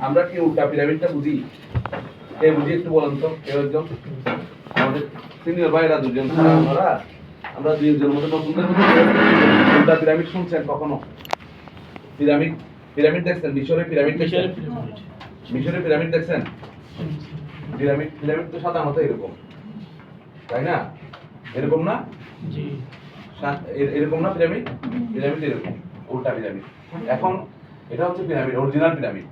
আমরা কি উল্টা পিরামিডটা বুঝি? কে বুঝি একটু বলেন তো, কেউ একজন? আমাদের সিনিয়র ভাইরা দুজন, আমরা দুইজনের মধ্যে নতুনদের মধ্যে উল্টা পিরামিড শুনছেন কখনো? পিরামিড পিরামিড দেখছেন? মিশরের পিরামিড দেখছেন? মিশরের পিরামিড দেখছেন? পিরামিড পিরামিড তো সাধারণত এরকম, তাই না? এরকম না? এরকম না পিরামিড? পিরামিড এরকম, উল্টা পিরামিড। এখন এটা হচ্ছে পিরামিড, অরিজিনাল পিরামিড।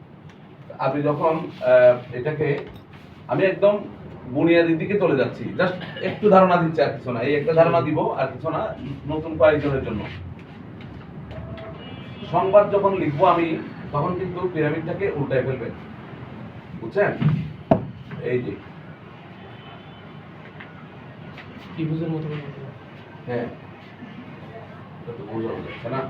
আপনি যখন এটাকে, আমি একদম বুনিয়াদির দিকে চলে যাচ্ছি, জাস্ট একটু ধারণা দিচ্ছি, আর কিছু না। এই একটা ধারণা দিব, আর কিছু না, নতুন কয়েকজনের জন্য। সংবাদ যখন লিখবো আমি, তখন কিন্তু পিরামিডটাকে উল্টায় ফেলবেন, বুঝছেন? এই যে ত্রিভুজের মতো, হ্যাঁ, এটা তো বোঝা যাচ্ছে না।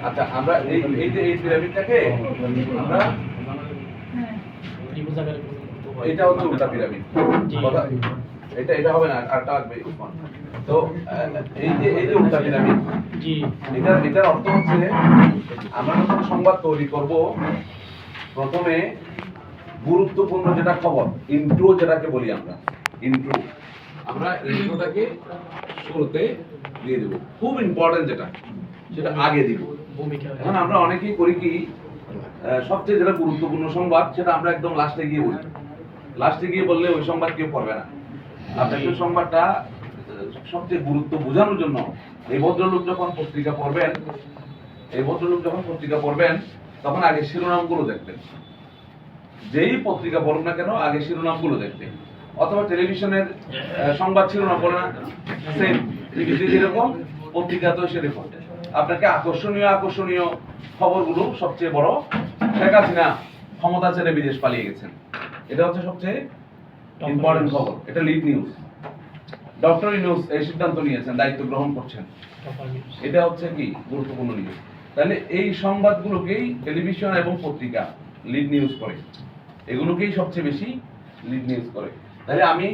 আচ্ছা, আমরা এই যে এই পিরামিডটাকে আমরা, এটা হচ্ছে উল্টা পিরামিড। এটা এটা হবে না, আরটা আসবে। তো এই যে উল্টা পিরামিড, এটার অর্থ হচ্ছে আমরা যখন সংবাদ তৈরি করব, প্রথমে গুরুত্বপূর্ণ যেটা খবর, ইন্ট্রো যেটাকে বলি আমরা, ইন্ট্রো, আমরা ইন্ট্রোটাকে শুরুতে দিয়ে দেব। খুব ইম্পর্টেন্ট যেটা, সেটা আগে দিব। এখন আমরা অনেকেই করি কি, সবচেয়ে যেটা গুরুত্বপূর্ণ সংবাদ, সেটা আমরা একদম লাস্টে গিয়ে বলি। লাস্টে গিয়ে বললে ওই সংবাদ কেউ পড়বে না। আপনাকে সংবাদটা সবচেয়ে গুরুত্ব বোঝানোর জন্য, এই ভদ্রলোক যখন পত্রিকা পড়বেন, তখন আগে শিরোনামগুলো দেখবেন। যেই পত্রিকা পড়ুন না কেন, আগে শিরোনামগুলো দেখবেন। অথবা টেলিভিশনের সংবাদ শিরোনাম পড়ে না, সেম টিভিতে যেরকম, পত্রিকাতেও সেরকম। আপনাকে আকর্ষণীয় খবরগুলো, সবচেয়ে বড়, শেখ হাসিনা ক্ষমতা ছেড়ে বিদেশ পালিয়ে গেছেন, এটা হচ্ছে সবচেয়ে ইম্পর্টেন্ট খবর, এটা লিড নিউজ। ডক্টর ইউনূস এই সিদ্ধান্ত নিয়েছেন, দায়িত্ব গ্রহণ করছেন, এটা হচ্ছে কি গুরুত্বপূর্ণ নিউজ। তাহলে এই সংবাদগুলোকেই টেলিভিশন এবং পত্রিকা লিড নিউজ করে, এগুলোকেই সবচেয়ে বেশি লিড নিউজ করে। তাহলে আমি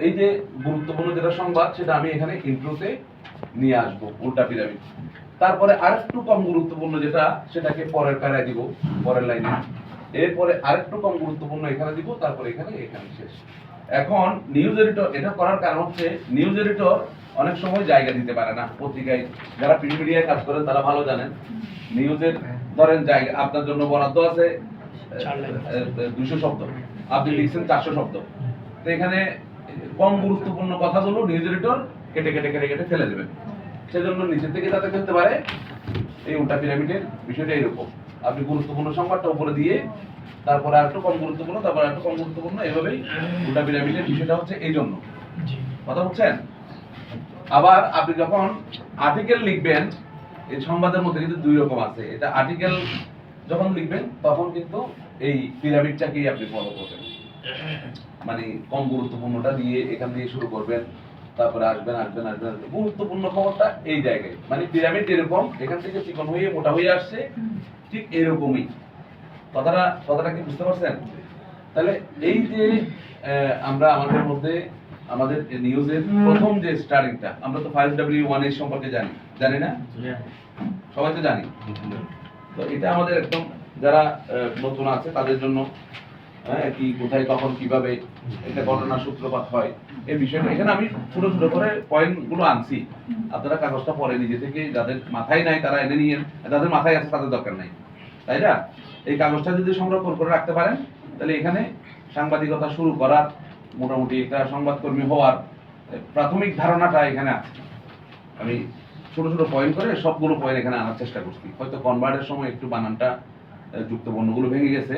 এই যে গুরুত্বপূর্ণ যেটা সংবাদ, সেটা আমি এখানে ইন্ট্রোতে নিয়ে আসবো, উল্টা পিরামিড। তারপরে আরেকটু কম গুরুত্বপূর্ণ যেটা, সেটাকে পরের প্যারায় দিব, পরের লাইনে। এরপরে আরেকটু কম গুরুত্বপূর্ণ এখানে দিব, তারপরে এখানে শেষ। এখন নিউজ এডিটর এটা করার কারণ হচ্ছে, নিউজ এডিটর অনেক সময় জায়গা দিতে পারে না পত্রিকায়। যারা প্রিন্ট মিডিয়ায় কাজ করেন তারা ভালো জানেন, নিউজের ধরেন জায়গা আপনার জন্য বরাদ্দ আছে 200 শব্দ, আপনি লিখছেন 400 শব্দ। তো এখানে কম গুরুত্বপূর্ণ কথাগুলো নিউজ এডিটর কেটে কেটে কেটে কেটে ফেলে দেবেন। সেজন্য নিচে থেকে যাতে ফেলতে পারে, এই উল্টা পিরামিডের বিষয়টা এরকম। আপনি গুরুত্বপূর্ণ সংবাদটা উপরে দিয়ে, তারপরে আর একটু কম গুরুত্বপূর্ণ, তারপরে আর একটু কম গুরুত্বপূর্ণ, এভাবেই উল্টা পিরামিডের বিষয়টা হচ্ছে এই জন্য। কথা বুঝছেন? আবার আপনি যখন আর্টিকেল লিখবেন, এই সংবাদের মধ্যে কিন্তু দুই রকম আছে। এটা আর্টিকেল যখন লিখবেন, তখন কিন্তু এই পিরামিডটাকেই আপনি ফলো করবেন। মানে কম গুরুত্বপূর্ণটা দিয়ে, এখান দিয়ে শুরু করবেন, তারপরে আসবেন গুরুত্বপূর্ণ খবরটা এই জায়গায়। মানে পিরামিড এরকম, এখান থেকে চিকন হয়ে মোটা হয়ে আসছে, ঠিক এরকমই। কথাটা কি বুঝতে পারছেন? তাহলে এই যে আমরা আমাদের মধ্যে, আমাদের নিউজের প্রথম যে স্টার্টিংটা, আমরা তো 5W1 এর সম্পর্কে জানি না? সবাই তো জানি। তো এটা আমাদের একদম, যারা নতুন আছে তাদের জন্য, কি কোথায় কখন কিভাবে এটা ঘটনার সূত্রপাত হয়, এই বিষয়টা এখানে আমি ছোট ছোট করে পয়েন্টগুলো আনছি। আপনারা কাগজটা পরে নিজে থেকে, যাদের মাথায় নাই তারা এনে নিয়ে, যাদের মাথায় আছে তাদের দরকার নাই, তাই না? এই কাগজটা যদি সংরক্ষণ করে রাখতে পারেন, তাহলে এখানে সাংবাদিকতা শুরু করার, মোটামুটি একটা সংবাদকর্মী হওয়ার প্রাথমিক ধারণাটা এখানে আছে। আমি ছোট ছোট পয়েন্ট করে সবগুলো পয়েন্ট এখানে আনার চেষ্টা করছি। হয়তো কনভার্টের সময় একটু বানানটা, যুক্ত বর্ণগুলো ভেঙে গেছে,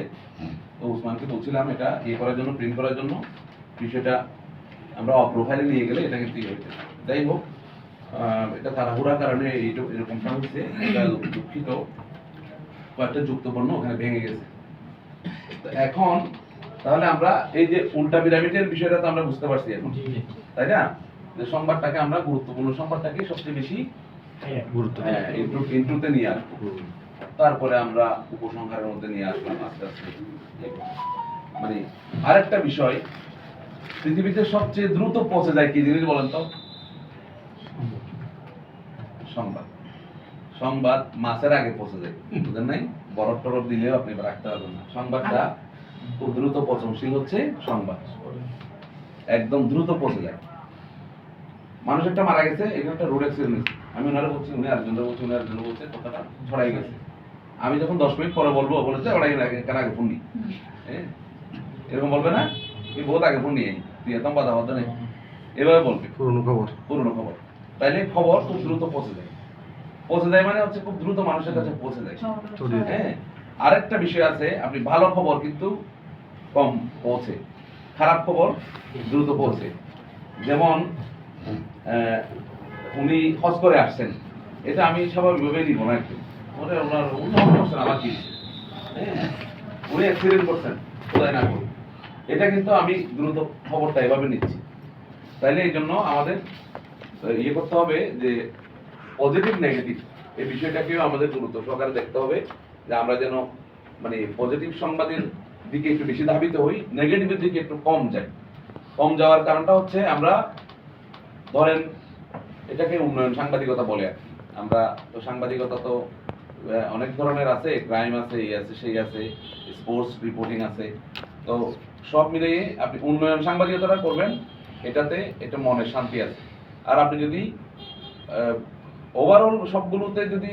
তো উসমানকে বলছিলাম এটা করার জন্য, প্রিন্ট করার জন্য, বিষয়টা আমরা প্রোফাইলে নিয়ে গেলে এটা কিন্তু হয়েছে। যাই হোক, এটা তাড়াহুড়ার কারণে এরকমটা হচ্ছে, এটা দুঃখিত, কয়েকটা যুক্ত বর্ণ ওখানে ভেঙে গেছে। এখন তাহলে আমরা এই যে উল্টা পিরামিডের বিষয়টা তো আমরা বুঝতে পারছি এখন, তাই না? যে সংবাদটাকে আমরা, গুরুত্বপূর্ণ সংবাদটাকে সবচেয়ে বেশি ইন্ট্রোতে নিয়ে আসবো, তারপরে আমরা উপসংহারের মধ্যে নিয়ে আসলাম আস্তে আস্তে। মানে আরেকটা বিষয়, পৃথিবীতে সবচেয়ে দ্রুত পৌঁছে যায় কি জিনিস বলেন তো? সংবাদ। সংবাদ মাছের আগে পৌঁছে যায়, বুঝলেন নাই? বরফ টরফ দিলেও আপনি রাখতে পারবেন না। সংবাদটা খুব দ্রুত পচনশীল হচ্ছে সংবাদ, একদম দ্রুত পৌঁছে যায়। মানুষ একটা মারা গেছে, এখানে একটা রোড অ্যাক্সিডেন্ট হয়েছে, আমি ওনারা বলছি, উনি আরেকজনরা বলছি, উনি আরেকজন বলছে, কথাটা ছড়াই গেছে। আমি যখন 10 মিনিট পরে বলবো, বলেছে ওরা কেন আগে ফোন নি, এরকম বলবে না? তুই বহুত আগে ফোন নিয়ে তুই এত বাধা বাধা নেই, এভাবে বলবে পুরনো খবর। তাইলে খবর খুব দ্রুত পৌঁছে যায়। পৌঁছে যায় মানে হচ্ছে খুব দ্রুত মানুষের কাছে পৌঁছে যায়। হ্যাঁ, আরেকটা বিষয় আছে, আপনি ভালো খবর কিন্তু কম পৌঁছে, খারাপ খবর দ্রুত পৌঁছে। যেমন উনি হজ করে আসছেন, এটা আমি স্বাভাবিকভাবে নিব না একটু, ওনার উন্নয়ন করছেন, আমার কি, হ্যাঁ, উনি অ্যাক্সিডেন্ট করছেন, কোথায় না করুন, এটা কিন্তু আমি দ্রুত খবরটা এভাবে নিচ্ছি। তাইলে এই জন্য আমাদের ইয়ে করতে হবে যে পজিটিভ নেগেটিভ এই বিষয়টাকেও আমাদের গুরুত্ব সহকারে দেখতে হবে, যে আমরা যেন মানে পজিটিভ সংবাদের দিকে একটু বেশি ধাবিত হই, নেগেটিভের দিকে একটু কম যাই। কম যাওয়ার কারণটা হচ্ছে আমরা ধরেন এটাকে উন্নয়ন সাংবাদিকতা বলে আর কি। আমরা তো সাংবাদিকতা তো অনেক ধরনের আছে, ক্রাইম আছে, এই আছে সেই আছে, স্পোর্টস রিপোর্টিং আছে। তো সব মিলিয়ে আপনি উন্নয়ন সাংবাদিকতাটা করবেন, এটাতে এটা মনে শান্তি আছে। আর আপনি যদি ওভারঅল সবগুলোতে যদি